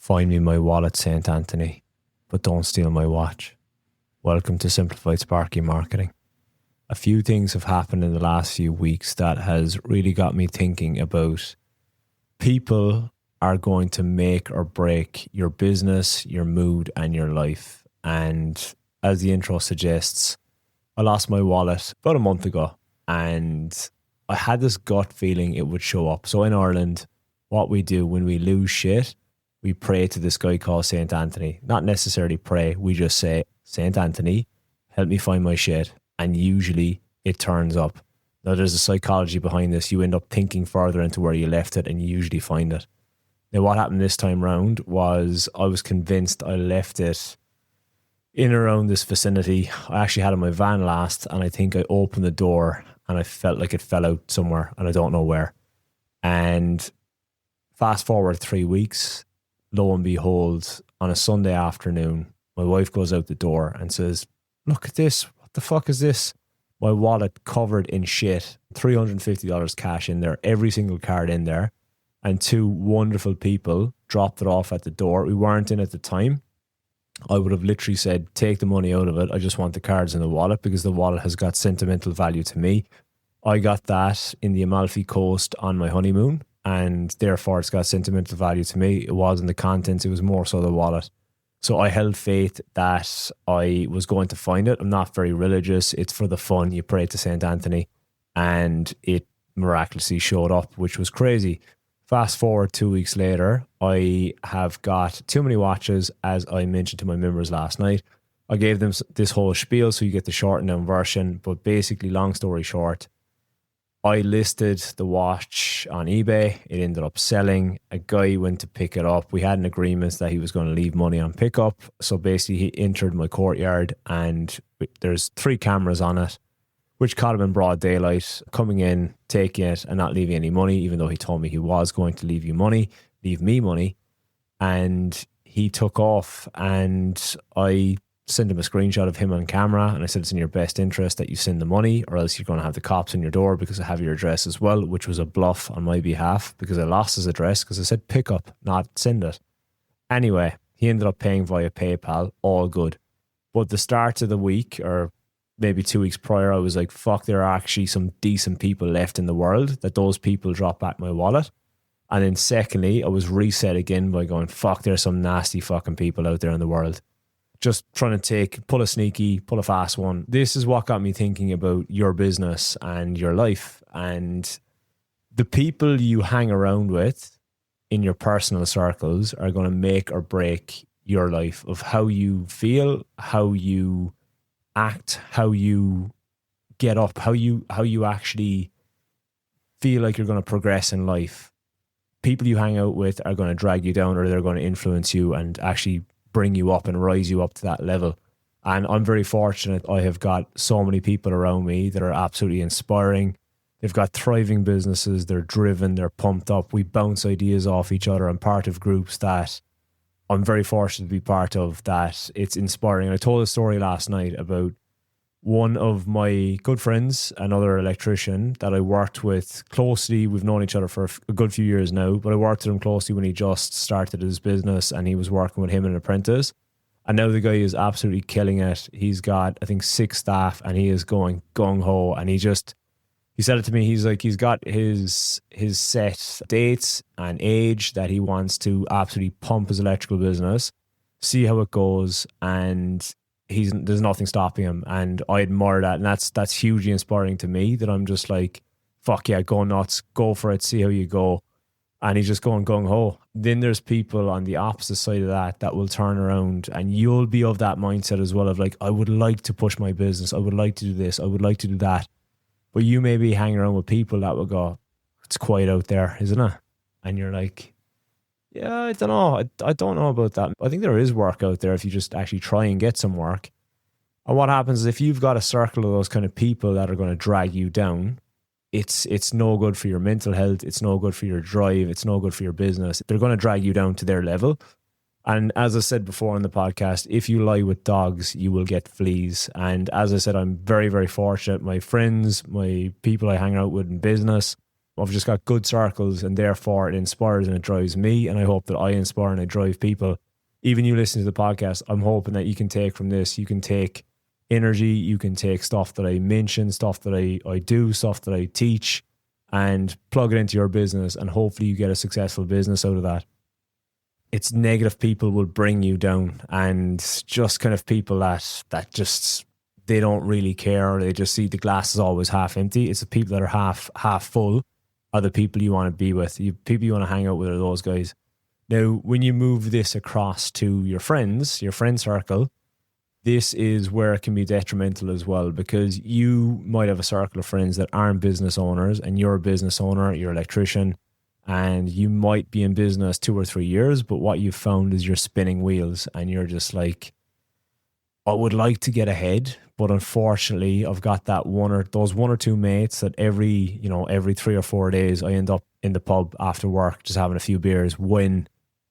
Find me my wallet, St. Anthony, but don't steal my watch. Welcome to Simplified Sparky Marketing. A few things have happened in the last few weeks that has really got me thinking about people are going to make or break your business, your mood, and your life. And as the intro suggests, I lost my wallet about a month ago, and I had this gut feeling it would show up. So in Ireland, what we do when we lose shit, we pray to this guy called St. Anthony. Not necessarily pray, we just say, St. Anthony, help me find my shit. And usually it turns up. Now there's a psychology behind this. You end up thinking further into where you left it and you usually find it. Now what happened this time round was I was convinced I left it in around this vicinity. I actually had it in my van last, and I think I opened the door and I felt like it fell out somewhere and I don't know where. And fast forward 3 weeks, lo and behold, on a Sunday afternoon, my wife goes out the door and says, "Look at this. What the fuck is this?" My wallet covered in shit, $350 cash in there, every single card in there. And two wonderful people dropped it off at the door. We weren't in at the time. I would have literally said, take the money out of it. I just want the cards in the wallet because the wallet has got sentimental value to me. I got that in the Amalfi Coast on my honeymoon, and therefore it's got sentimental value to me. It wasn't the contents, it was more so the wallet. So I held faith that I was going to find it. I'm not very religious. It's for the fun. You pray to St. Anthony, and it miraculously showed up, which was crazy. Fast forward 2 weeks later, I have got too many watches, as I mentioned to my members last night. I gave them this whole spiel so you get the shortened down version. But basically, long story short, I listed the watch on eBay. It ended up selling. A guy went to pick it up. We had an agreement that he was going to leave money on pickup. So basically he entered my courtyard, and there's 3 cameras on it, which caught him in broad daylight, coming in, taking it and not leaving any money, even though he told me he was going to leave me money. And he took off, and I sent him a screenshot of him on camera, and I said, it's in your best interest that you send the money, or else you're going to have the cops on your door because I have your address as well, which was a bluff on my behalf because I lost his address because I said pick up, not send it. Anyway, he ended up paying via PayPal, all good. But the start of the week, or maybe 2 weeks prior, I was like, fuck, there are actually some decent people left in the world, that those people dropped back my wallet. And then secondly, I was reset again by going, fuck, there's some nasty fucking people out there in the world. Just trying to pull a sneaky, pull a fast one. This is what got me thinking about your business and your life. And the people you hang around with in your personal circles are going to make or break your life, of how you feel, how you act, how you get up, how you actually feel like you're going to progress in life. People you hang out with are going to drag you down, or they're going to influence you and actually bring you up and rise you up to that level. And I'm very fortunate. I have got so many people around me that are absolutely inspiring. They've got thriving businesses. They're driven. They're pumped up. We bounce ideas off each other. I'm part of groups that I'm very fortunate to be part of, that it's inspiring. I told a story last night about one of my good friends, another electrician that I worked with closely. We've known each other for a good few years now, but I worked with him closely when he just started his business, and he was working with him and an apprentice. And now the guy is absolutely killing it. He's got, I think, 6 staff, and he is going gung-ho. And he said it to me, he's like, he's got his set dates and age that he wants to absolutely pump his electrical business, see how it goes, and there's nothing stopping him. And I admire that, and that's hugely inspiring to me, that I'm just like, fuck yeah, go nuts, go for it, see how you go. And he's just going gung-ho. Then there's people on the opposite side of that will turn around, and you'll be of that mindset as well, of like, I would like to push my business, I would like to do this, I would like to do that. But you may be hanging around with people that will go, it's quiet out there, isn't it? And you're like, yeah, I don't know. I don't know about that. I think there is work out there if you just actually try and get some work. And what happens is, if you've got a circle of those kind of people that are going to drag you down, it's no good for your mental health. It's no good for your drive. It's no good for your business. They're going to drag you down to their level. And as I said before in the podcast, if you lie with dogs, you will get fleas. And as I said, I'm very, very fortunate. My friends, my people I hang out with in business, I've just got good circles, and therefore it inspires and it drives me. And I hope that I inspire and I drive people. Even you listening to the podcast, I'm hoping that you can take from this, you can take energy, you can take stuff that I mention, stuff that I do, stuff that I teach, and plug it into your business. And hopefully you get a successful business out of that. It's negative people will bring you down, and just kind of people that just, they don't really care. They just see the glass is always half empty. It's the people that are half full are the people you want to be with. People you want to hang out with are those guys. Now, when you move this across to your friend circle, this is where it can be detrimental as well, because you might have a circle of friends that aren't business owners, and you're a business owner, you're an electrician, and you might be in business 2 or 3 years, but what you've found is you're spinning wheels, and you're just like, I would like to get ahead, but unfortunately I've got those one or two mates that every 3 or 4 days I end up in the pub after work just having a few beers, when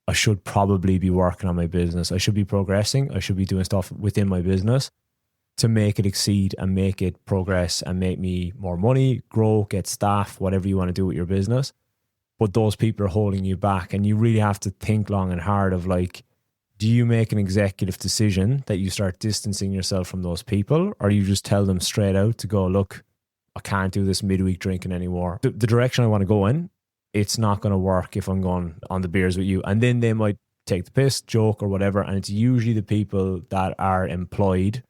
I should probably be working on my business. I should be progressing. I should be doing stuff within my business to make it exceed and make it progress and make me more money, grow, get staff, whatever you want to do with your business. But those people are holding you back, and you really have to think long and hard of like, do you make an executive decision that you start distancing yourself from those people, or you just tell them straight out to go, look, I can't do this midweek drinking anymore. The direction I want to go in, it's not going to work if I'm going on the beers with you. And then they might take the piss, joke or whatever. And it's usually the people that are employed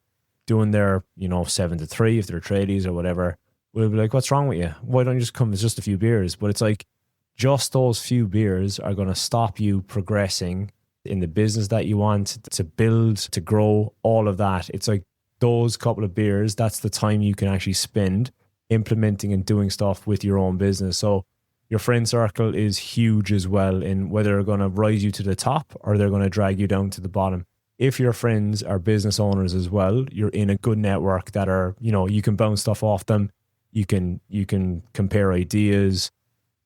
doing their, 7 to 3, if they're tradies or whatever, will be like, what's wrong with you? Why don't you just come? It's just a few beers. But it's like, just those few beers are going to stop you progressing in the business that you want to build, to grow, all of that. It's like those couple of beers, that's the time you can actually spend implementing and doing stuff with your own business. So your friend circle is huge as well, in whether they're going to rise you to the top or they're going to drag you down to the bottom. If your friends are business owners as well, you're in a good network that are, you can bounce stuff off them. You can compare ideas.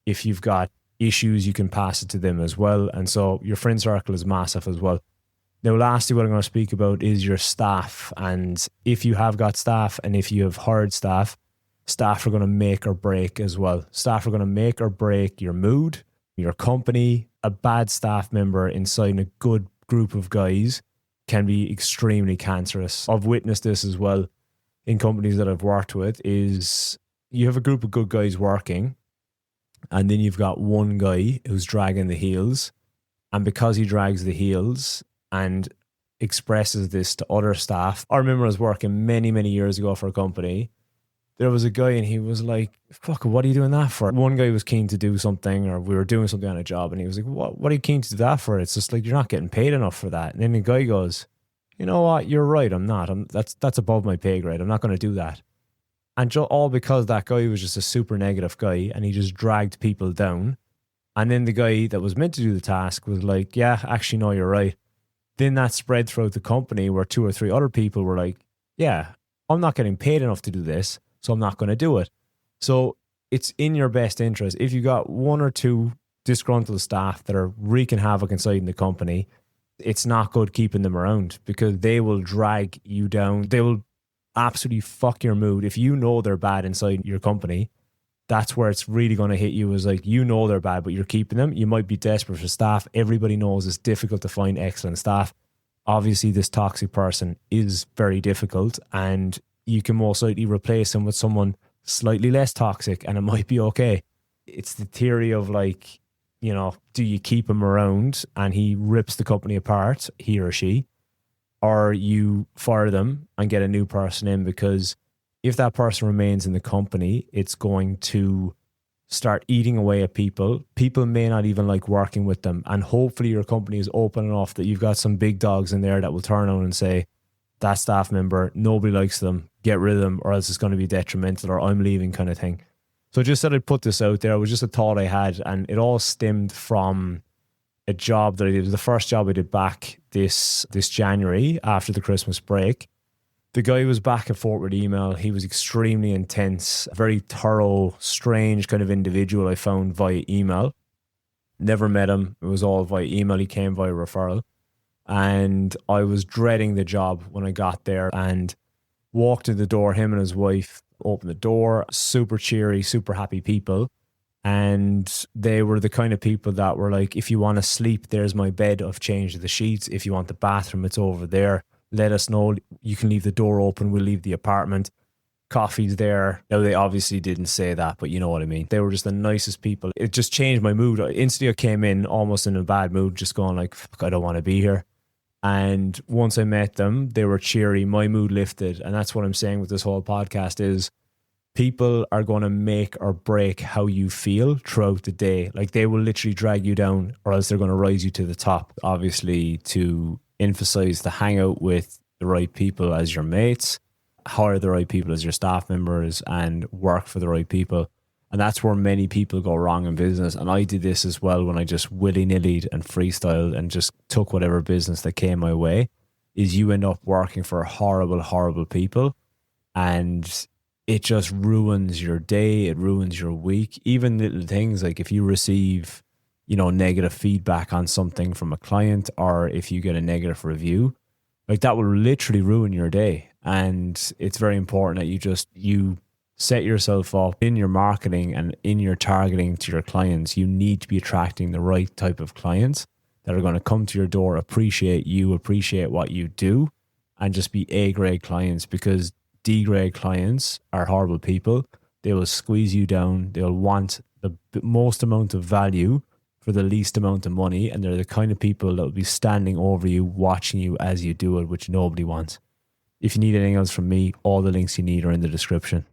If you've got issues, you can pass it to them as well. And so your friend circle is massive as well. Now, lastly, what I'm going to speak about is your staff. And if you have got staff, and if you have hired staff are going to make or break as well. Staff are going to make or break your mood, your company. A bad staff member inside a good group of guys can be extremely cancerous. I've witnessed this as well in companies that I've worked with. Is you have a group of good guys working, and then you've got one guy who's dragging the heels. And because he drags the heels and expresses this to other staff. I remember I was working many, many years ago for a company. There was a guy and he was like, fuck, what are you doing that for? One guy was keen to do something, or we were doing something on a job, and he was like, what are you keen to do that for? It's just like, you're not getting paid enough for that. And then the guy goes, you know what? You're right. I'm not. That's above my pay grade. I'm not going to do that. And all because that guy was just a super negative guy, and he just dragged people down. And then the guy that was meant to do the task was like, yeah, actually, no, you're right. Then that spread throughout the company, where 2 or 3 other people were like, yeah, I'm not getting paid enough to do this, so I'm not going to do it. So it's in your best interest. If you got 1 or 2 disgruntled staff that are wreaking havoc inside in the company, it's not good keeping them around, because they will drag you down. They will absolutely fuck your mood. If you know they're bad inside your company, that's where it's really going to hit you. Is like, they're bad, but you're keeping them. You might be desperate for staff. Everybody knows it's difficult to find excellent staff. Obviously, this toxic person is very difficult, and you can most likely replace him with someone slightly less toxic, and it might be okay. It's the theory of like, do you keep him around and he rips the company apart, he or she, or you fire them and get a new person in? Because if that person remains in the company, it's going to start eating away at people. People may not even like working with them. And hopefully your company is open enough that you've got some big dogs in there that will turn on and say, that staff member, nobody likes them, get rid of them, or else it's going to be detrimental, or I'm leaving, kind of thing. So I just said I'd put this out there. It was just a thought I had, and it all stemmed from a job that I did. It was the first job I did back this January after the Christmas break. The guy was back and forth with email. He was extremely intense, very thorough, strange kind of individual I found via email. Never met him. It was all via email. He came via referral. And I was dreading the job when I got there, and walked in the door. Him and his wife opened the door. Super cheery, super happy people. And they were the kind of people that were like, if you want to sleep, there's my bed. I've changed the sheets. If you want the bathroom, it's over there. Let us know. You can leave the door open. We'll leave the apartment. Coffee's there. Now, they obviously didn't say that, but you know what I mean. They were just the nicest people. It just changed my mood. Instantly, I came in almost in a bad mood, just going like, fuck, I don't want to be here. And once I met them, they were cheery. My mood lifted. And that's what I'm saying with this whole podcast is, people are going to make or break how you feel throughout the day. Like, they will literally drag you down, or else they're going to rise you to the top. Obviously, to emphasize the hang out with the right people as your mates, hire the right people as your staff members, and work for the right people. And that's where many people go wrong in business. And I did this as well when I just willy-nillied and freestyled and just took whatever business that came my way, is you end up working for horrible, horrible people. And it just ruins your day. It ruins your week. Even little things like if you receive, negative feedback on something from a client, or if you get a negative review, like that will literally ruin your day. And it's very important that you set yourself up in your marketing and in your targeting to your clients. You need to be attracting the right type of clients that are going to come to your door, appreciate you, appreciate what you do, and just be A-grade clients, because D-grade clients are horrible people. They will squeeze you down. They'll want the most amount of value for the least amount of money. And they're the kind of people that will be standing over you, watching you as you do it, which nobody wants. If you need anything else from me, all the links you need are in the description.